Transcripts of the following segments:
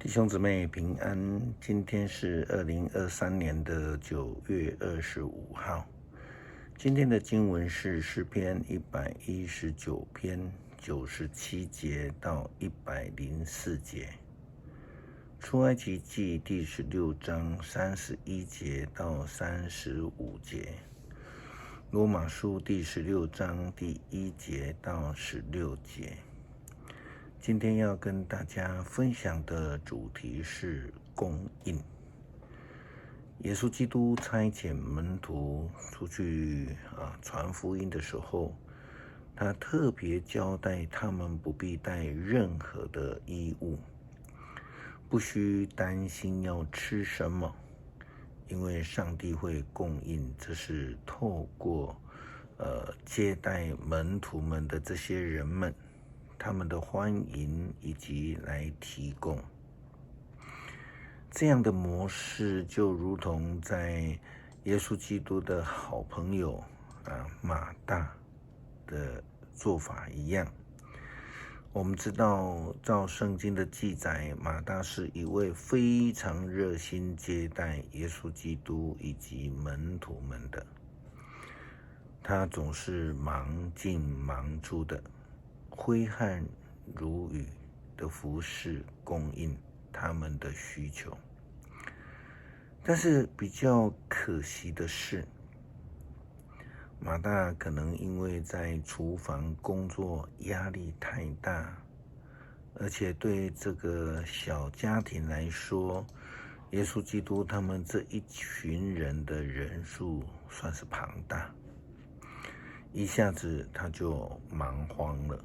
弟兄姊妹平安，今天是2023年的9月25号。今天的经文是诗篇119篇97节到104节，出埃及记第16章31节到35节，罗马书第16章第1节到16节。今天要跟大家分享的主题是供应。耶稣基督差遣门徒出去传福音的时候，他特别交代他们不必带任何的衣物，不需担心要吃什么，因为上帝会供应。这是透过接待门徒们的这些人们他们的欢迎以及来提供。这样的模式就如同在耶稣基督的好朋友马大的做法一样。我们知道照圣经的记载，马大是一位非常热心接待耶稣基督以及门徒们的，他总是忙进忙出的，挥汗如雨的服侍供应他们的需求。但是比较可惜的是，马大可能因为在厨房工作压力太大，而且对这个小家庭来说，耶稣基督他们这一群人的人数算是庞大，一下子他就忙慌了，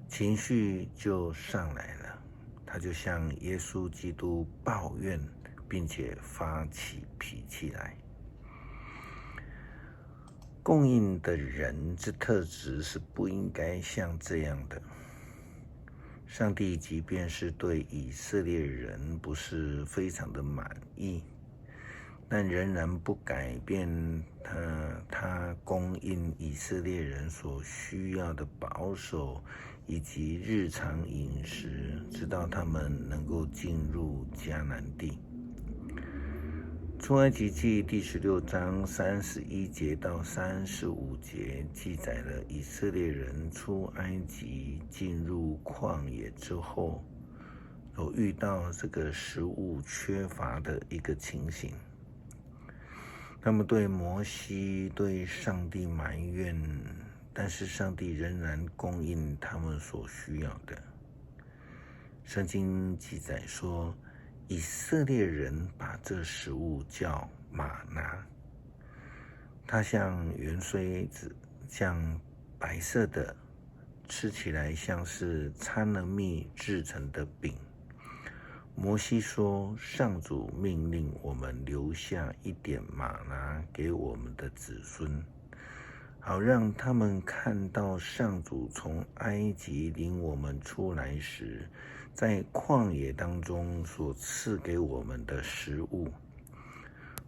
情绪就上来了，他就向耶稣基督抱怨，并且发起脾气来。供应的人之特质是不应该像这样的。上帝即便是对以色列人不是非常的满意，但仍然不改变他供应以色列人所需要的保守以及日常饮食，直到他们能够进入迦南地。出埃及记第16章31节到35节记载了以色列人出埃及进入旷野之后，有遇到这个食物缺乏的一个情形。他们对摩西对上帝埋怨，但是上帝仍然供应他们所需要的。圣经记载说，以色列人把这食物叫玛拿，它像圆锥子，像白色的，吃起来像是掺了蜜制成的饼。摩西说，上主命令我们留下一点玛拿给我们的子孙，好让他们看到上主从埃及领我们出来时，在旷野当中所赐给我们的食物。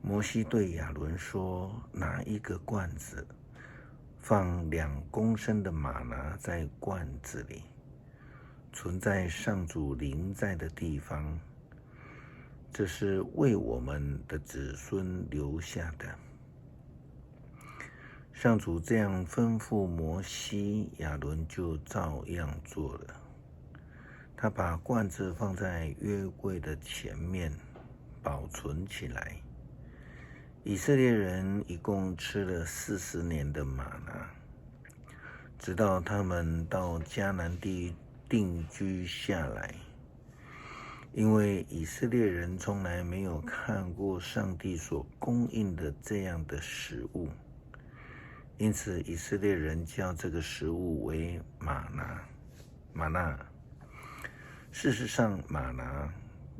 摩西对亚伦说，拿一个罐子，放2公升的玛拿在罐子里，存在上主临在的地方，这是为我们的子孙留下的。上主这样吩咐摩西，亚伦就照样做了。他把罐子放在约柜的前面，保存起来。以色列人一共吃了40年的玛拿，直到他们到迦南地定居下来。因为以色列人从来没有看过上帝所供应的这样的食物，因此以色列人叫这个食物为玛纳。事实上，玛拿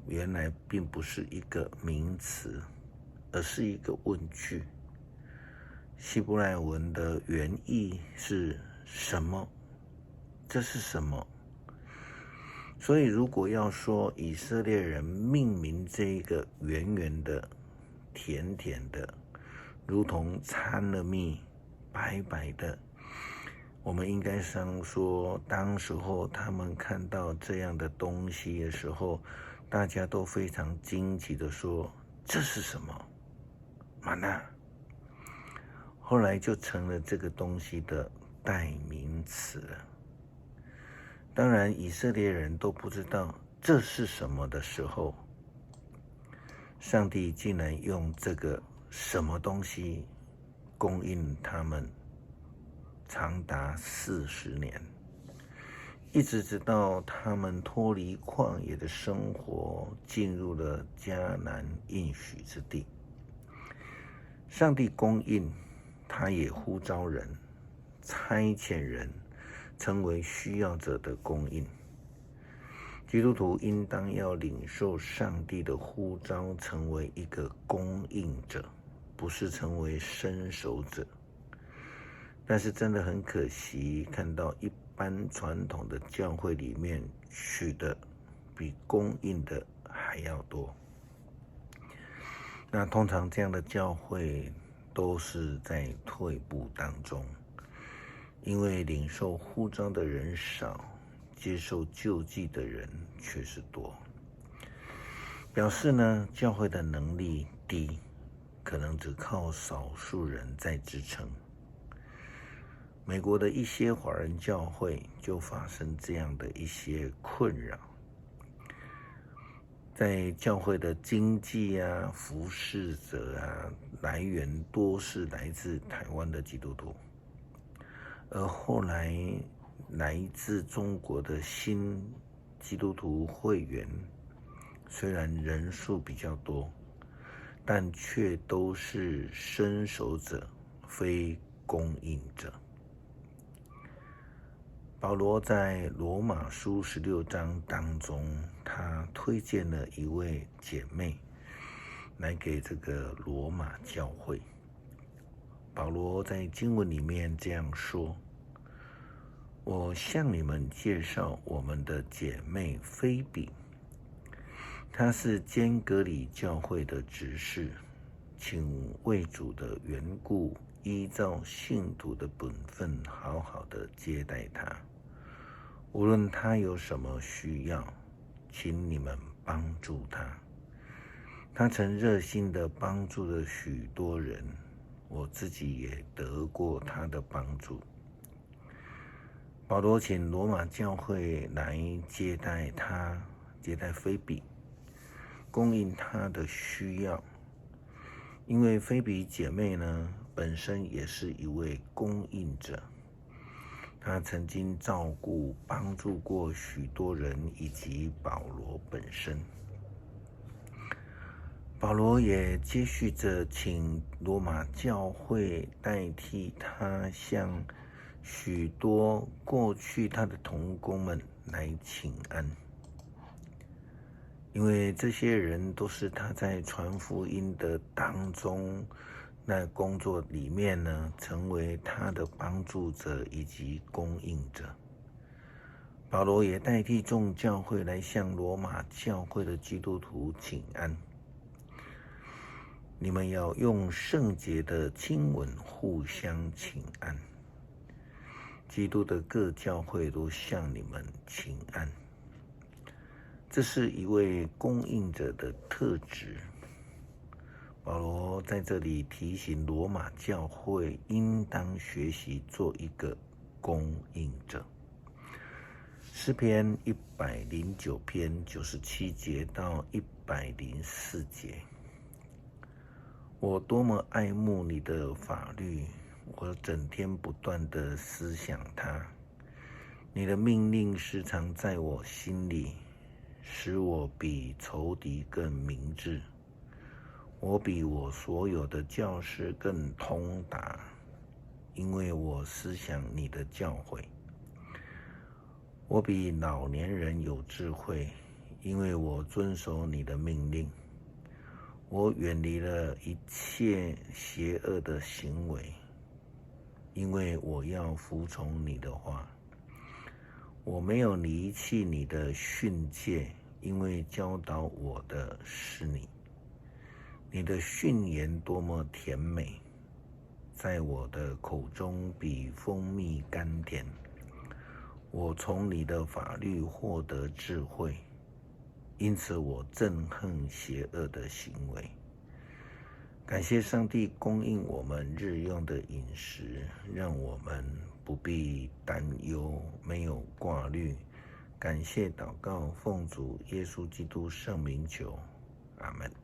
原来并不是一个名词，而是一个问句。希伯来文的原意是什么？这是什么？所以如果要说以色列人命名这个圆圆的、甜甜的，如同掺了蜜、白白的，我们应该上说，当时候他们看到这样的东西的时候，大家都非常惊奇的说：“这是什么？玛纳。”后来就成了这个东西的代名词了。当然，以色列人都不知道这是什么的时候，上帝竟然用这个什么东西供应他们长达40年，一直直到他们脱离旷野的生活，进入了迦南应许之地。上帝供应，他也呼召人，差遣人，成为需要者的供应。基督徒应当要领受上帝的呼召，成为一个供应者，不是成为伸手者。但是真的很可惜，看到一般传统的教会里面取的比供应的还要多。那通常这样的教会都是在退步当中，因为领受呼召的人少，接受救济的人却是多，表示呢教会的能力低，可能只靠少数人在支撑。美国的一些华人教会就发生这样的一些困扰，在教会的经济啊、服侍者啊，来源多是来自台湾的基督徒，而后来来自中国的新基督徒会员，虽然人数比较多，但却都是伸手者，非供应者。保罗在罗马书16章当中，他推荐了一位姐妹来给这个罗马教会。保罗在经文里面这样说：“我向你们介绍我们的姐妹菲比，她是坚革里教会的执事，请为主的缘故，依照信徒的本分，好好的接待她。无论他有什么需要，请你们帮助他。他曾热心的帮助了许多人，我自己也得过他的帮助。”保罗请罗马教会来接待他，接待菲比，供应他的需要。因为菲比姐妹呢，本身也是一位供应者。他曾经照顾、帮助过许多人，以及保罗本身。保罗也接续着请罗马教会代替他，向许多过去他的同工们来请安，因为这些人都是他在传福音的当中，那工作里面呢，成为他的帮助者以及供应者。保罗也代替众教会来向罗马教会的基督徒请安。你们要用圣洁的经文互相请安。基督的各教会都向你们请安。这是一位供应者的特质。保罗在这里提醒罗马教会应当学习做一个供应者。诗篇109篇97节到104节，我多么爱慕你的法律，我整天不断地思想它。你的命令时常在我心里，使我比仇敌更明智。我比我所有的教师更通达，因为我思想你的教诲。我比老年人有智慧，因为我遵守你的命令。我远离了一切邪恶的行为，因为我要服从你的话。我没有离弃你的训诫，因为教导我的是你。你的训言多么甜美，在我的口中比蜂蜜甘甜。我从你的法律获得智慧，因此我憎恨邪恶的行为。感谢上帝供应我们日用的饮食，让我们不必担忧，没有挂虑。感谢祷告，奉主耶稣基督圣名求，阿们。